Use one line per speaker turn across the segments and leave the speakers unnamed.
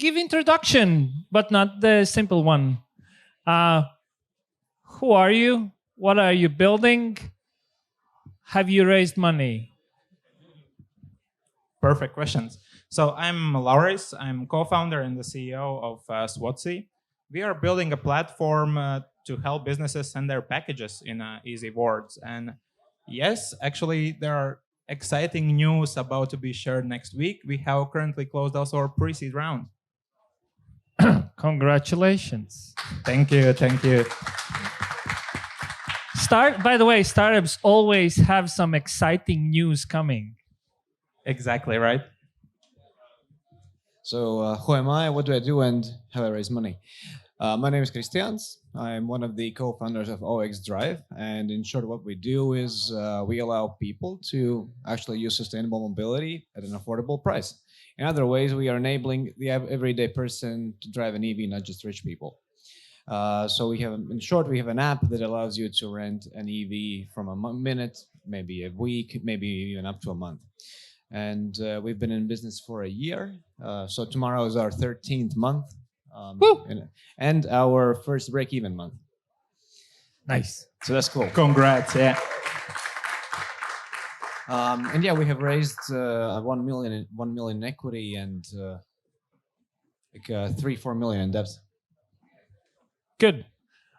give introduction, but not the simple one. Who are you? What are you building? Have you raised money?
Perfect questions. So I'm Lauris. I'm co-founder and the CEO of Swatzy. We are building a platform to help businesses send their packages in easy words. And yes, actually, there are exciting news about to be shared next week. We have currently closed also our pre-seed round.
Congratulations.
Thank you. Thank you.
By the way, startups always have some exciting news coming.
Exactly, right?
So who am I? What do I do? And how I raise money? My name is Kristiāns. I'm one of the co-founders of OX Drive. And in short, what we do is we allow people to actually use sustainable mobility at an affordable price. In other ways, we are enabling the everyday person to drive an EV, not just rich people. So we have, in short, we have an app that allows you to rent an EV from a minute, maybe a week, maybe even up to a month. And we've been in business for a year. So tomorrow is our 13th month. And our first break-even month.
Nice.
So that's cool.
Congrats, yeah.
And yeah, we have raised 1 million in equity and like 3-4 million in debt.
Good.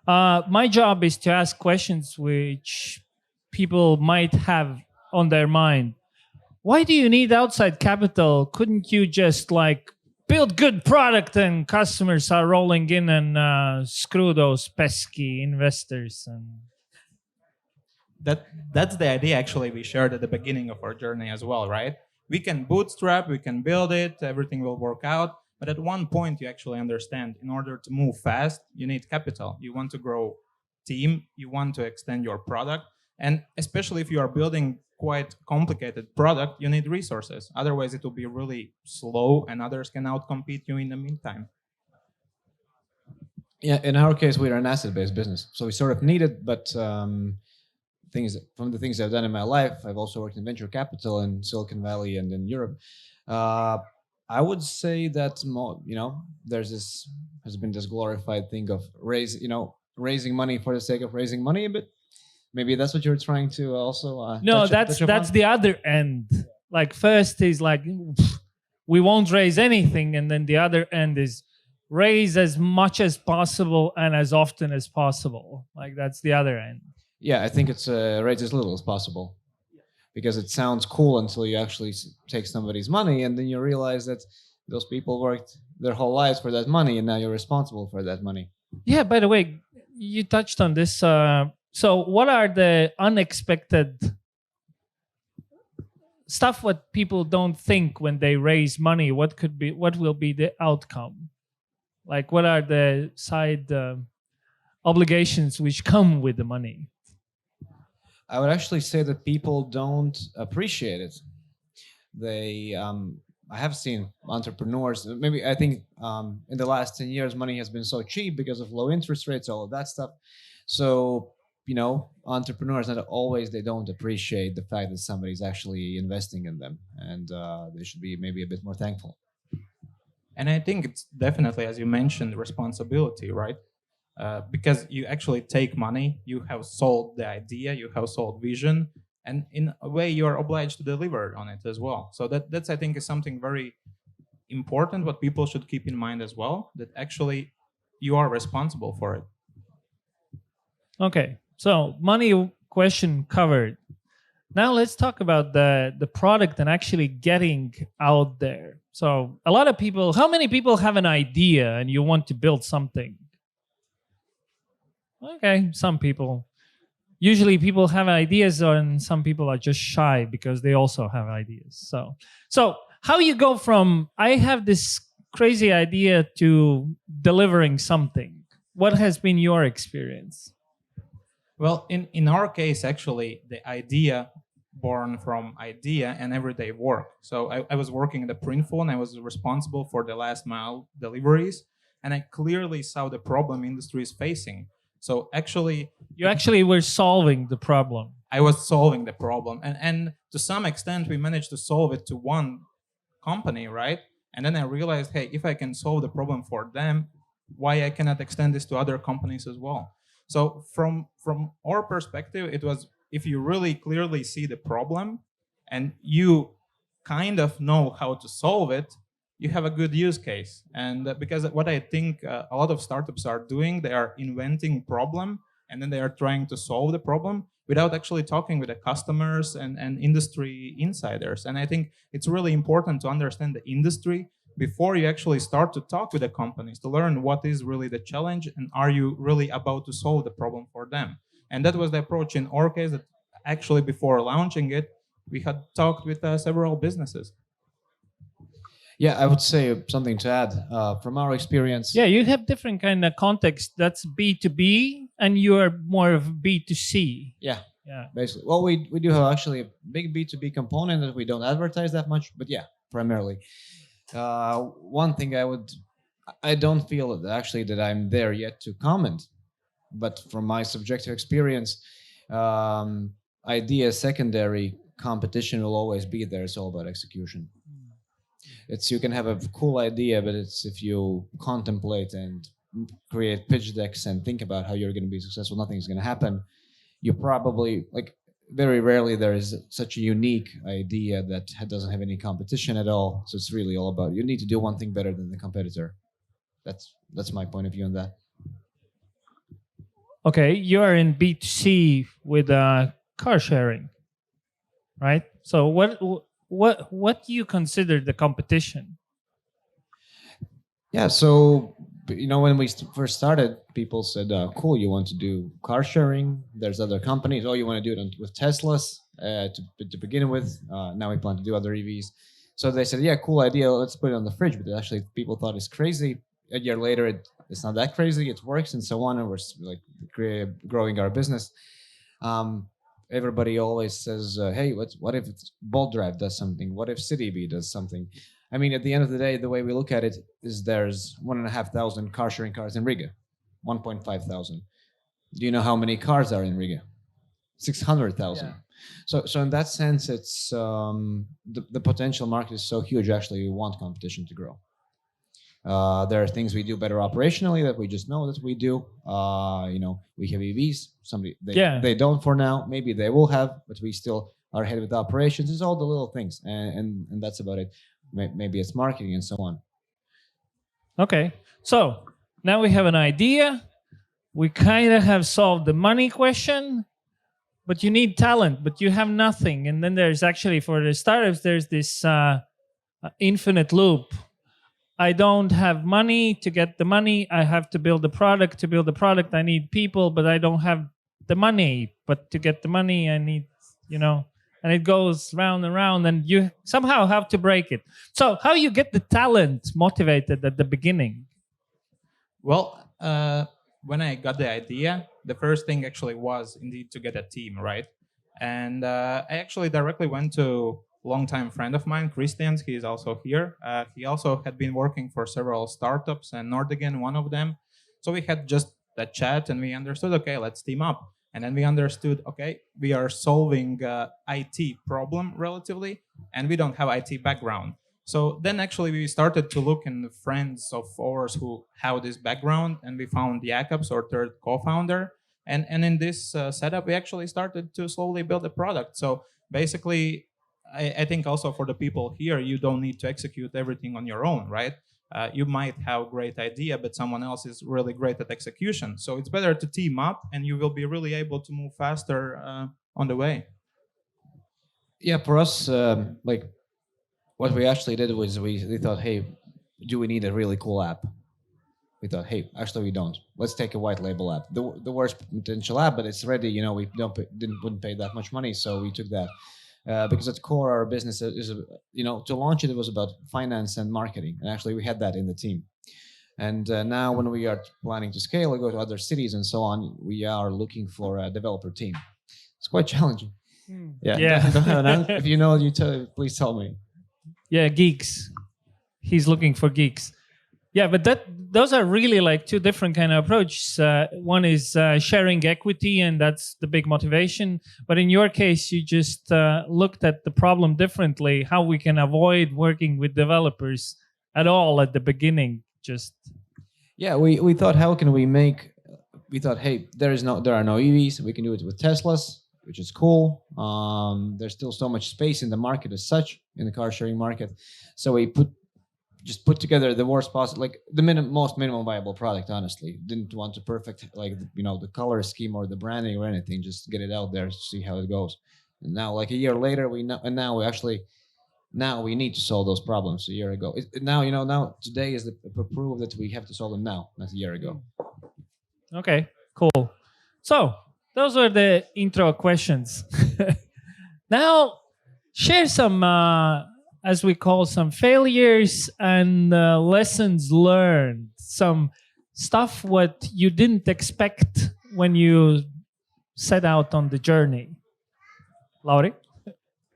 My job is to ask questions which people might have on their mind. Why do you need outside capital? Couldn't you just build good product and customers are rolling in and screw those pesky investors? And
that's the idea actually we shared at the beginning of our journey as well, right? We can bootstrap, we can build it, everything will work out. But at one point, you actually understand, in order to move fast, you need capital. You want to grow team, you want to extend your product. And especially if you are building quite complicated product, you need resources. Otherwise, it will be really slow and others can outcompete you in the meantime.
Yeah, in our case, we're an asset-based business. So we sort of need it, but from the things I've done in my life, I've also worked in venture capital in Silicon Valley and in Europe. I would say that has been this glorified thing of raising money for the sake of raising money a bit. Maybe that's what you're trying to also.
No, that's the other end. First is we won't raise anything, and then the other end is raise as much as possible and as often as possible. That's the other end.
Yeah, I think it's raise as little as possible. Because it sounds cool until you actually take somebody's money, and then you realize that those people worked their whole lives for that money, and now you're responsible for that money.
Yeah, by the way, you touched on this. So what are the unexpected stuff what people don't think when they raise money? What will be the outcome? What are the side obligations which come with the money?
I would actually say that people don't appreciate it. I have seen entrepreneurs, maybe I think in the last 10 years, money has been so cheap because of low interest rates, all of that stuff. So, entrepreneurs, they don't appreciate the fact that somebody's actually investing in them, and they should be maybe a bit more thankful.
And I think it's definitely, as you mentioned, responsibility, right? Because you actually take money, you have sold the idea, you have sold vision, and in a way you are obliged to deliver on it as well. So that's I think is something very important, what people should keep in mind as well, that actually you are responsible for it.
Okay, so money question covered. Now let's talk about the product and actually getting out there. So a lot of people, how many people have an idea and you want to build something? Okay, some people. Usually people have ideas and some people are just shy because they also have ideas. So how you go from, I have this crazy idea to delivering something? What has been your experience?
Well, in our case, actually, the idea born from idea and everyday work. So I was working at the Printful and I was responsible for the last mile deliveries. And I clearly saw the problem industry is facing. So actually...
You actually were solving the problem.
I was solving the problem. And to some extent, we managed to solve it to one company, right? And then I realized, hey, if I can solve the problem for them, why I cannot extend this to other companies as well? So from our perspective, it was, if you really clearly see the problem and you kind of know how to solve it, you have a good use case. And because what I think a lot of startups are doing, they are inventing problem and then they are trying to solve the problem without actually talking with the customers and industry insiders. And I think it's really important to understand the industry before you actually start to talk with the companies, to learn what is really the challenge and are you really about to solve the problem for them. And that was the approach in our case, that actually before launching it, we had talked with several businesses.
Yeah, I would say something to add from our experience.
Yeah, you have different kind of context. That's B2B, and you are more of B2C.
Yeah,
Yeah.
basically. Well, we do have actually a big B2B component that we don't advertise that much, but yeah, primarily. One thing I don't feel that actually that I'm there yet to comment, but from my subjective experience, idea secondary, competition will always be there. It's all about execution. It's, you can have a cool idea, but it's, if you contemplate and create pitch decks and think about how you're going to be successful, nothing's going to happen. You probably, like, very rarely there is such a unique idea that doesn't have any competition at all. So it's really all about, you need to do one thing better than the competitor. That's my point of view on that.
Okay, you are in B2C with car sharing, right? So what do you consider the competition?
Yeah, so when we first started, people said, "Cool, you want to do car sharing? There's other companies. Oh, you want to do it with Teslas to begin with. Now we plan to do other EVs." So they said, "Yeah, cool idea. Let's put it on the fridge." But actually, people thought it's crazy. A year later, it's not that crazy. It works, and so on. And we're like growing our business. Everybody always says, "Hey, what if Bolt Drive does something? What if CityB does something?" I mean, at the end of the day, the way we look at it is there's 1,500 car sharing cars in Riga, 1,500. Do you know how many cars are in Riga? 600,000. Yeah. So in that sense, it's the potential market is so huge. Actually, we want competition to grow. There are things we do better operationally that we just know that we do. We have EVs. They don't for now. Maybe they will have, but we still are ahead with operations. It's all the little things, and that's about it. Maybe it's marketing and so on.
Okay, so now we have an idea. We kind of have solved the money question, but you need talent, but you have nothing. And then there's actually, for the startups, there's this infinite loop. I don't have money to get the money. I have to build the product. To build the product, I need people, but I don't have the money. But to get the money, I need, and it goes round and round, and you somehow have to break it. So how you get the talent motivated at the beginning?
Well, when I got the idea, the first thing actually was indeed to get a team, right? And I actually directly went to a longtime friend of mine, Kristiāns. He is also here. He also had been working for several startups, and Nordigen, one of them. So we had just that chat, and we understood, okay, let's team up. And then we understood, okay, we are solving IT problem relatively, and we don't have IT background. So then actually we started to look in the friends of ours who have this background, and we found Jakobs, our third co-founder. And in this setup, we actually started to slowly build a product. So basically, I think also for the people here, you don't need to execute everything on your own, right? You might have a great idea, but someone else is really great at execution. So it's better to team up, and you will be really able to move faster on the way.
Yeah, for us, what we actually did was we thought, hey, do we need a really cool app? We thought, hey, actually we don't. Let's take a white label app. The worst potential app, but it's ready. We wouldn't pay that much money, so we took that. Because at core, our business is, to launch it was about finance and marketing. And actually, we had that in the team. And now when we are planning to scale and go to other cities and so on, we are looking for a developer team. It's quite challenging.
Yeah.
Don't have an answer. If you know, please tell me.
Yeah, geeks. He's looking for geeks. Yeah, but those are really like two different kind of approaches. One is sharing equity, and that's the big motivation. But in your case, you just looked at the problem differently, how we can avoid working with developers at all at the beginning? Just
Yeah, we thought, how can we make? We thought, hey, there are no EVs. We can do it with Teslas, which is cool. There's still so much space in the market as such, in the car sharing market. So we put together the worst possible, like the most minimum viable product. Honestly, didn't want to perfect, like, the color scheme or the branding or anything. Just get it out there to see how it goes. And now, like a year later, now we actually. Now we need to solve those problems a year ago. Now today is the proof that we have to solve them now, not a year ago.
okay, cool. So those were the intro questions. Now share some, as we call, some failures and lessons learned. Some stuff what you didn't expect when you set out on the journey. Lauri?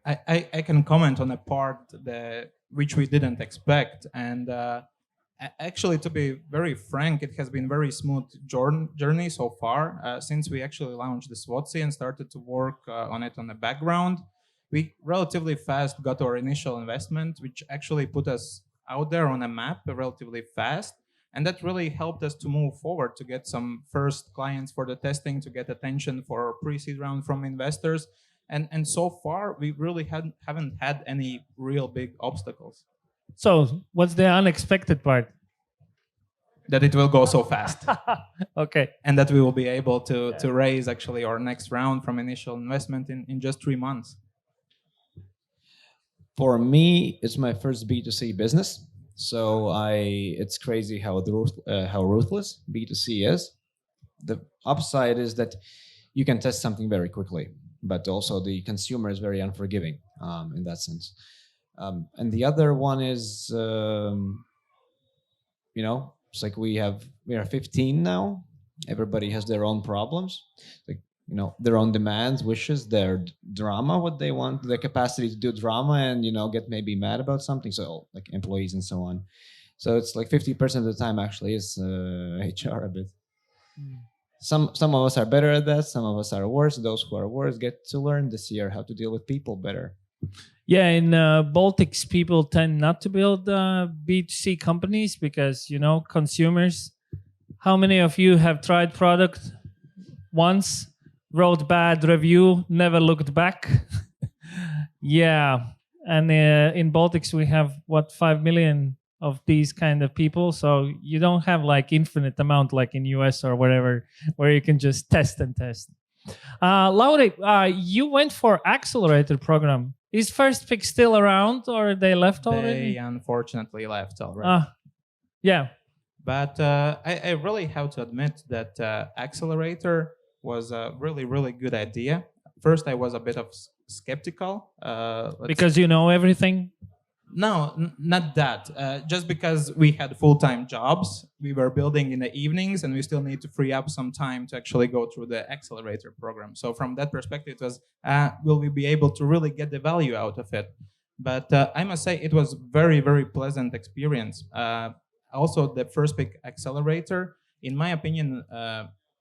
I can comment on a part which we didn't expect, and actually, to be very frank, it has been very smooth journey so far. Since we actually launched the SWOTC and started to work on it on the background, we relatively fast got our initial investment, which actually put us out there on a map relatively fast, and that really helped us to move forward, to get some first clients for the testing, to get attention for our pre-seed round from investors. And so far, we really haven't had any real big obstacles.
So what's the unexpected part?
That it will go so fast.
Okay.
And that we will be able to raise actually our next round from initial investment in just 3 months.
For me, it's my first B2C business. So it's crazy how ruthless B2C is. The upside is that you can test something very quickly, but also the consumer is very unforgiving in that sense. And the other one is, it's like we are 15 now. Everybody has their own problems, like, their own demands, wishes, their drama, what they want, their capacity to do drama and, get maybe mad about something. So like employees and so on. So it's like 50% of the time actually is HR a bit. Some of us are better at that. Some of us are worse. Those who are worse get to learn this year how to deal with people better.
Yeah, in Baltics, people tend not to build B2C companies because, consumers. How many of you have tried product once, wrote bad review, never looked back? Yeah, and in Baltics, we have, 5 million of these kind of people, so you don't have like infinite amount like in US or whatever, where you can just test and test. Lauri, you went for accelerator program. Is First Pick still around, or they left already?
They unfortunately left already.
Yeah.
But I really have to admit that accelerator was a really, really good idea. First, I was a bit of skeptical.
Because you know everything?
No, not that. Just because we had full-time jobs, we were building in the evenings, and we still need to free up some time to actually go through the accelerator program. So from that perspective, it was, will we be able to really get the value out of it? But I must say it was very, very pleasant experience. Also, the First Pick accelerator, in my opinion,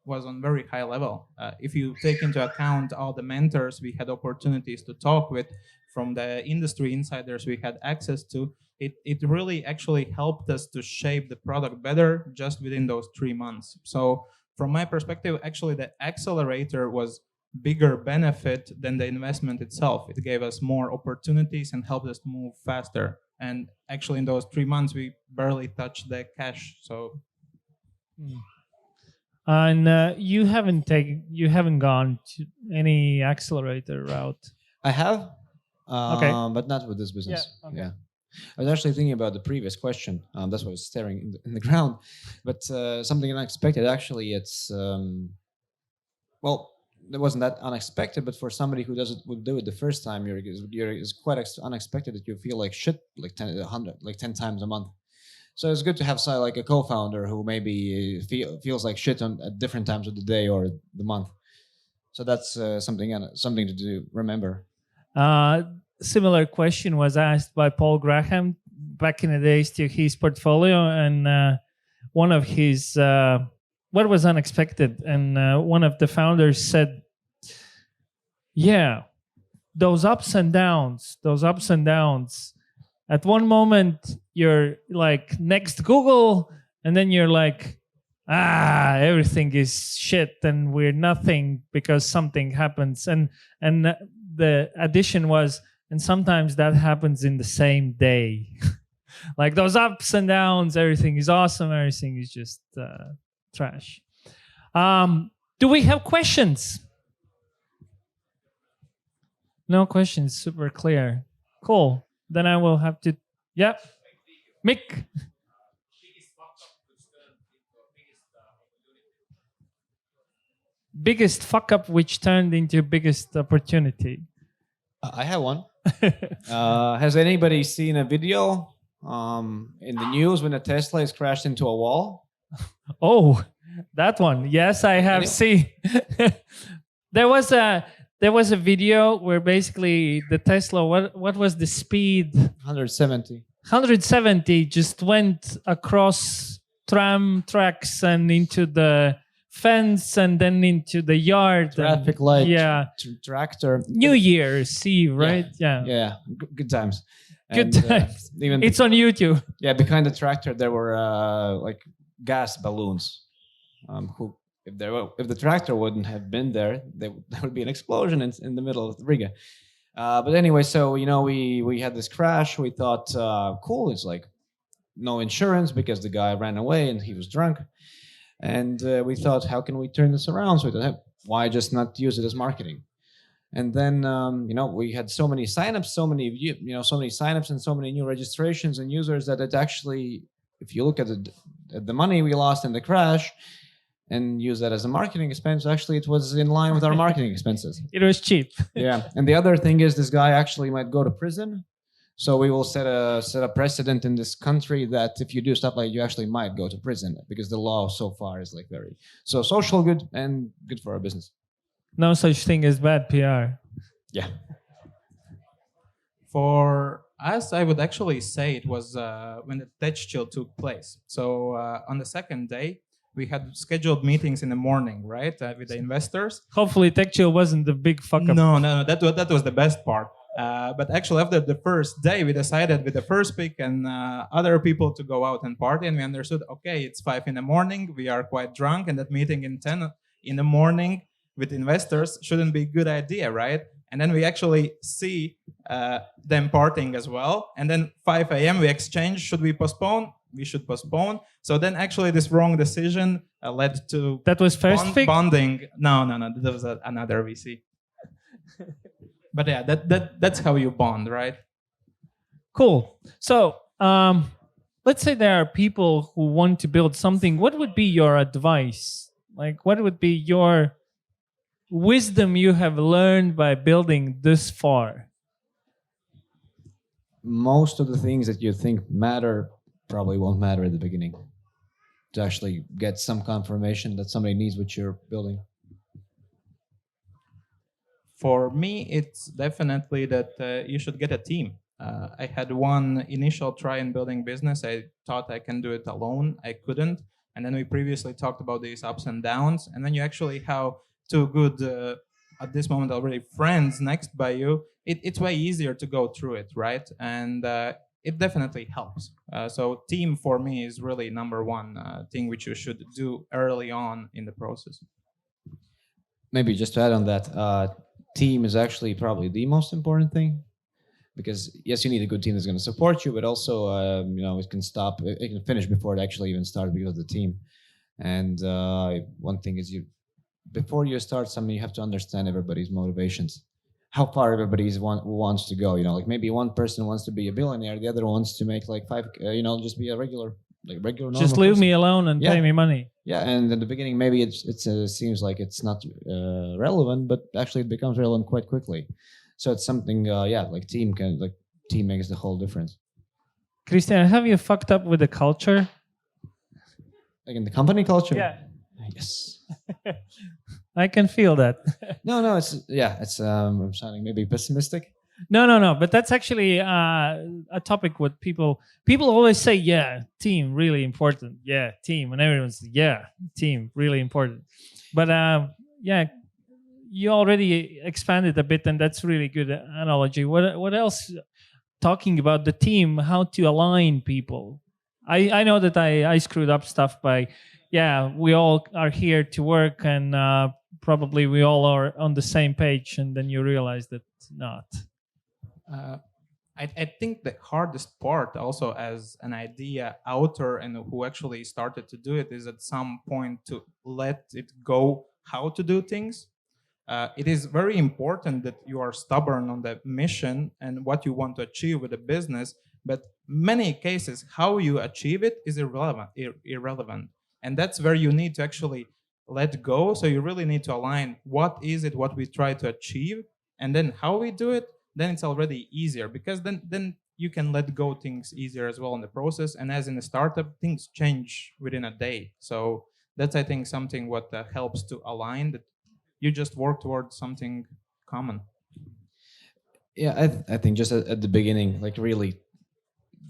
was on very high level. If you take into account all the mentors we had opportunities to talk with, from the industry insiders we had access to, it really actually helped us to shape the product better just within those 3 months. So from my perspective, actually the accelerator was bigger benefit than the investment itself. It gave us more opportunities and helped us to move faster. And actually in those 3 months, we barely touched the cash. So.
And you haven't gone to any accelerator route.
I have.
Okay.
But not with this business.
Yeah, okay.
Yeah. I was actually thinking about the previous question. That's why I was staring in the ground. But something unexpected, actually, it's... it wasn't that unexpected, but for somebody who would do it the first time, it's quite unexpected that you feel like shit like 10 times a month. So it's good to have like a co-founder who maybe feels like shit at different times of the day or the month. So that's something to remember.
Similar question was asked by Paul Graham back in the days to his portfolio, and one of his what was unexpected, and one of the founders said, "Yeah, those ups and downs, At one moment, you're like next Google, and then you're like, everything is shit, and we're nothing because something happens. And the addition was, and sometimes that happens in the same day. Like those ups and downs, everything is awesome, everything is just trash. Do we have questions? No questions, super clear. Cool. Then I will have to, Mick. Biggest fuck up which turned into biggest opportunity.
I have one. Has anybody seen a video in the news when a Tesla is crashed into a wall?
Oh, that one. Yes, I have seen. There was a video where basically the Tesla, what was the speed?
170.
170 just went across tram tracks and into the fence and then into the yard.
Traffic light.
Yeah.
Tractor.
New Year's Eve, right? Yeah.
Yeah. Good times.
Good times.
Even
it's on YouTube.
Yeah, behind the tractor there were like gas balloons. If the tractor wouldn't have been there, there would be an explosion in the middle of Riga. But anyway, so we had this crash. We thought, cool, it's like no insurance because the guy ran away and he was drunk. And we thought, how can we turn this around? So we thought, why just not use it as marketing? And then we had so many signups, so many signups and so many new registrations and users that it actually, if you look at the money we lost in the crash and use that as a marketing expense, actually it was in line with our marketing expenses.
It was cheap.
Yeah. And the other thing is this guy actually might go to prison. So we will set a precedent in this country that if you do stuff like you actually might go to prison because the law so far is like so social good and good for our business.
No such thing as bad PR.
Yeah.
For us, I would actually say it was when the tech chill took place. So on the second day, we had scheduled meetings in the morning, right, with the investors.
Hopefully, tech chill wasn't the big fuck up.
No, that was the best part. But actually, after the first day, we decided with the first pick and other people to go out and party, and we understood, okay, it's 5 a.m, we are quite drunk, and that meeting in 10 in the morning with investors shouldn't be a good idea, right? And then we actually see them partying as well. And then 5 a.m. we exchange, should we postpone? We should postpone. So then actually this wrong decision led to...
That was first pick?
Bonding. No. That was another VC. But yeah, that's how you bond, right?
Cool. So let's say there are people who want to build something. What would be your advice? Like, what would be your wisdom you have learned by building this far?
Most of the things that you think matter probably won't matter at the beginning. To actually get some confirmation that somebody needs what you're building.
For me, it's definitely that you should get a team. I had one initial try in building business. I thought I can do it alone. I couldn't. And then we previously talked about these ups and downs. And then you actually have two good, at this moment already, friends next by you. It's way easier to go through it, right? And it definitely helps. So team for me is really number one thing which you should do early on in the process.
Maybe just to add on that, team is actually probably the most important thing, because yes, you need a good team that's going to support you, but also it can finish before it actually even starts because of the team. And one thing is before you start something, you have to understand everybody's motivations, how far everybody wants to go. Like maybe one person wants to be a billionaire, the other wants to make like just be a regular normal
just leave
person.
Me alone and pay me money.
Yeah, and in the beginning maybe it seems like it's not relevant, but actually it becomes relevant quite quickly. So it's something team makes the whole difference.
Kristiāns, have you fucked up with the culture?
Like in the company culture?
Yeah.
Yes.
I can feel that.
No, it's I'm sounding maybe pessimistic.
No, but that's actually a topic what people always say, yeah, team, really important. Yeah, team. And everyone's, yeah, team, really important. But you already expanded a bit, and that's really good analogy. What else talking about the team, how to align people. I know that I screwed up stuff by, yeah, we all are here to work, and probably we all are on the same page, and then you realize that not.
Uh, I think the hardest part also as an idea author and who actually started to do it is at some point to let it go how to do things. It is very important that you are stubborn on the mission and what you want to achieve with the business, but many cases how you achieve it is irrelevant, and that's where you need to actually let go. So you really need to align what is it what we try to achieve, and then how we do it. Then it's already easier because then you can let go things easier as well in the process. And as in a startup, things change within a day. So that's, I think, something what helps to align that you just work towards something common.
Yeah, I think just at the beginning, like really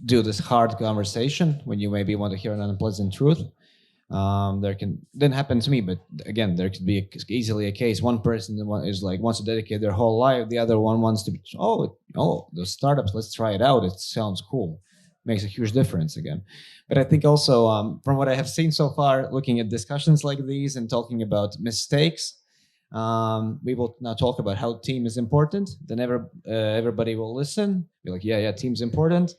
do this hard conversation when you maybe want to hear an unpleasant truth. There can didn't happen to me, but again, there could be easily a case. One person is like wants to dedicate their whole life. The other one wants to be, the startups. Let's try it out. It sounds cool. Makes a huge difference again. But I think also from what I have seen so far, looking at discussions like these and talking about mistakes, we will now talk about how team is important. Then everybody will listen. Be like, yeah, team's important.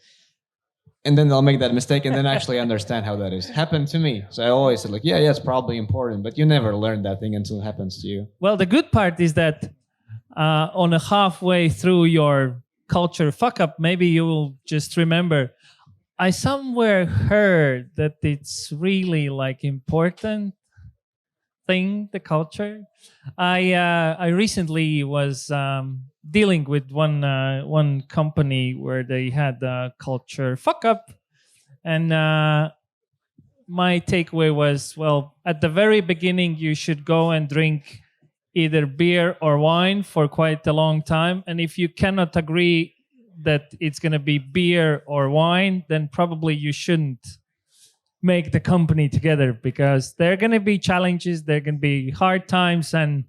And then they'll make that mistake and then actually understand how that is. Happened to me. So I always said like, yeah, it's probably important, but you never learn that thing until it happens to you.
Well, the good part is that on a halfway through your culture fuck up, maybe you will just remember, I somewhere heard that it's really like important thing, the culture. I recently was dealing with one company where they had a culture fuck up, and my takeaway was, well, at the very beginning you should go and drink either beer or wine for quite a long time, and if you cannot agree that it's going to be beer or wine, then probably you shouldn't make the company together, because there are going to be challenges, there are going to be hard times, and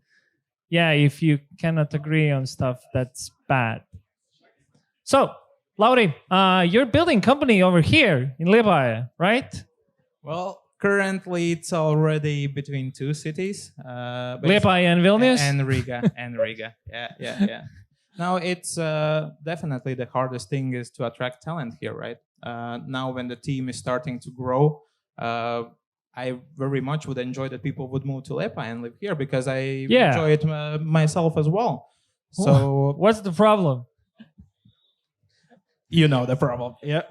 yeah, if you cannot agree on stuff, that's bad. So, Lauri, you're building company over here in Liepāja, right?
Well, currently it's already between two cities.
Liepāja and Vilnius?
And Riga. And Riga. Yeah. Now, it's definitely the hardest thing is to attract talent here, right? Now, when the team is starting to grow, I very much would enjoy that people would move to Liepāja and live here, because I enjoy it myself as well. So,
what's the problem?
You know the problem. Yeah.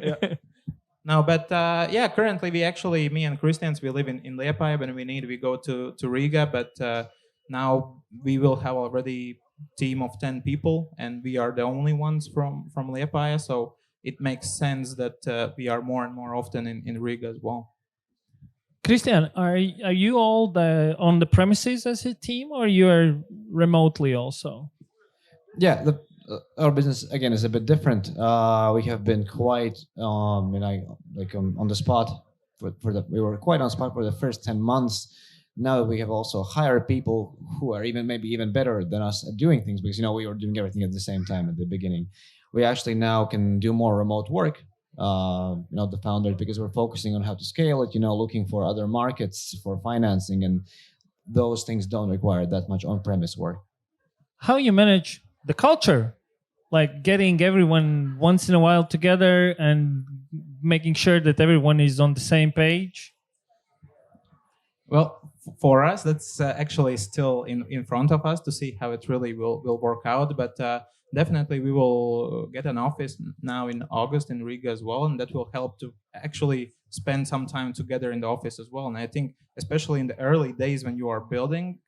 No, but currently me and Kristiāns, we live in Liepāja. When we need, we go to Riga. But now we will have already team of 10 people, and we are the only ones from Liepāja. So it makes sense that we are more and more often in Riga as well.
Kristiāns, are you all on the premises as a team, or you are remotely also?
Yeah, our business again is a bit different. We have been quite, on the spot we were quite on spot for the first 10 months. Now we have also hired people who are maybe even better than us at doing things, because we were doing everything at the same time at the beginning. We actually now can do more remote work. The founders, because we're focusing on how to scale it, looking for other markets for financing, and those things don't require that much on-premise work.
How you manage the culture, like getting everyone once in a while together and making sure that everyone is on the same page?
Well, for us, that's actually still in front of us to see how it really will work out. But definitely we will get an office now in August in Riga as well, and that will help to actually spend some time together in the office as well. And I think especially in the early days when you are building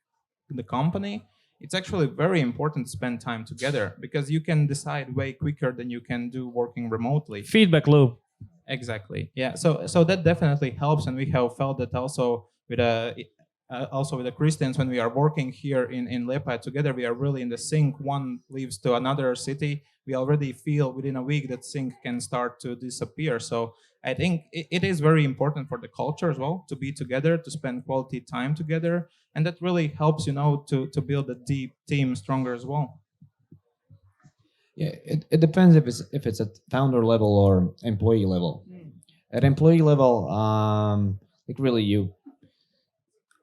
the company, it's actually very important to spend time together, because you can decide way quicker than you can do working remotely.
Feedback loop.
Exactly. Yeah. So that definitely helps, and we have felt that also with the Kristiāns, when we are working here in Liepāja together, we are really in the sync. One leaves to another city, we already feel within a week that sync can start to disappear. So I think it is very important for the culture as well to be together, to spend quality time together, and that really helps to build a deep team stronger as well.
Yeah, it depends if it's at founder level or employee level. At employee level, like really you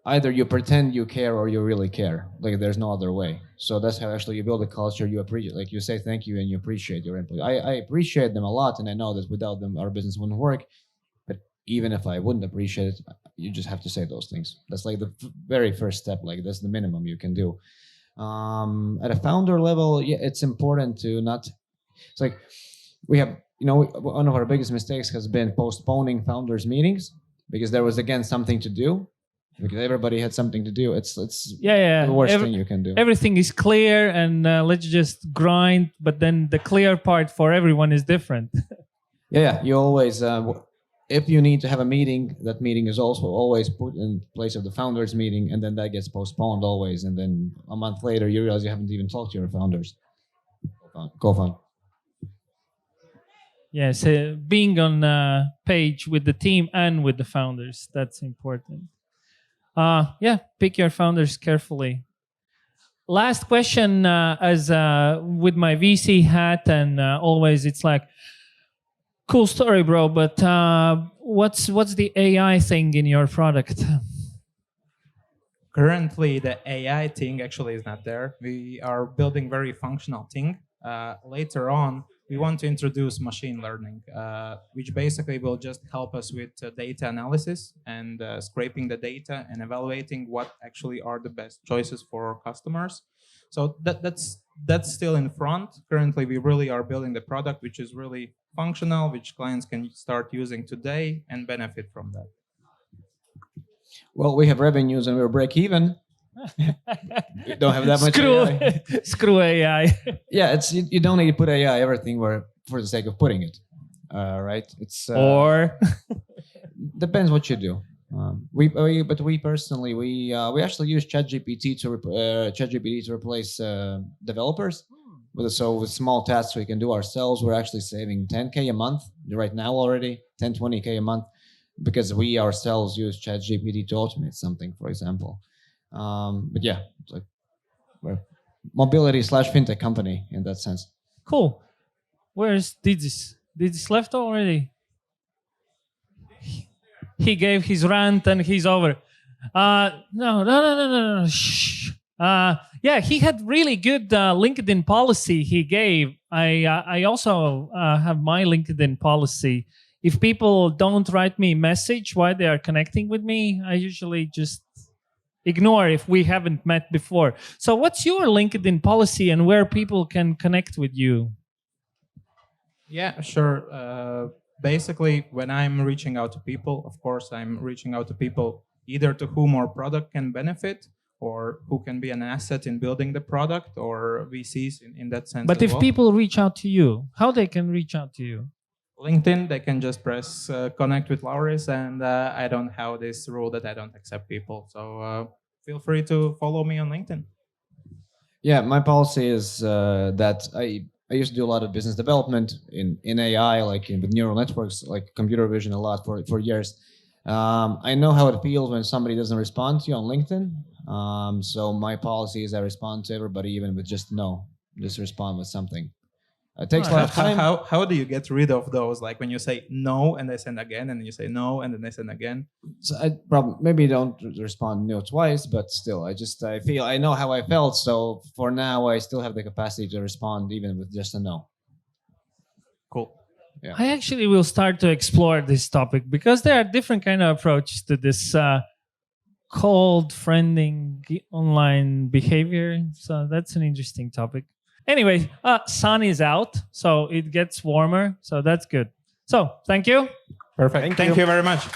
either you pretend you care or you really care. Like there's no other way. So that's how actually you build a culture. You appreciate, like you say thank you and you appreciate your employee. I appreciate them a lot, and I know that without them our business wouldn't work. But even if I wouldn't appreciate it, you just have to say those things. That's like the very first step. Like that's the minimum you can do. At a founder level, yeah, it's important to not. It's like we have, one of our biggest mistakes has been postponing founders meetings because there was again something to do. Because everybody had something to do. It's
yeah.
the worst thing you can do.
Everything is clear, and let's just grind. But then the clear part for everyone is different.
Yeah. You always, if you need to have a meeting, that meeting is also always put in place of the founders meeting, and then that gets postponed always. And then a month later, you realize you haven't even talked to your founders. Co-found.
Yes, being on page with the team and with the founders, that's important. Pick your founders carefully. Last question, as with my VC hat, and always it's like, cool story, bro. But what's the AI thing in your product?
Currently, the AI thing actually is not there. We are building very functional thing. Later on, we want to introduce machine learning, which basically will just help us with data analysis and scraping the data and evaluating what actually are the best choices for our customers. So that's still in front. Currently, we really are building the product, which is really functional, which clients can start using today and benefit from that.
Well, we have revenues and we're break even. We don't have that much AI.
Screw AI.
Yeah, it's you don't need to put AI everything where for the sake of putting it, right? It's
or
depends what you do. We personally we actually use ChatGPT to replace developers. So with small tasks we can do ourselves, we're actually saving 10K a month right now already, 20K a month, because we ourselves use ChatGPT to automate something, for example. But yeah, it's like we're mobility / fintech company in that sense.
Cool. Where's Didis? Didis left already? He gave his rant and he's over. No. Shh. Yeah, he had really good LinkedIn policy he gave. I also have my LinkedIn policy. If people don't write me a message while they are connecting with me, I usually just ignore if we haven't met before. So what's your LinkedIn policy and where people can connect with you?
Yeah, sure. Basically, when I'm reaching out to people, of course, I'm reaching out to people either to whom our product can benefit or who can be an asset in building the product, or VCs in that sense.
But if people reach out to you, how they can reach out to you?
LinkedIn, they can just press connect with Lauris, and I don't have this rule that I don't accept people. So feel free to follow me on LinkedIn.
Yeah, my policy is that I used to do a lot of business development in AI, like with neural networks, like computer vision a lot for years. I know how it feels when somebody doesn't respond to you on LinkedIn. So my policy is I respond to everybody, even with just no. Just respond with something. It takes a lot of time.
How do you get rid of those? Like when you say no and they send again, and you say no and then they send again.
So I maybe don't respond no twice, but still, I know how I felt. So for now, I still have the capacity to respond even with just a no.
Cool.
Yeah.
I actually will start to explore this topic because there are different kind of approaches to this cold friending online behavior. So that's an interesting topic. Anyway, sun is out, so it gets warmer. So that's good. So thank you.
Perfect. Thank you very much.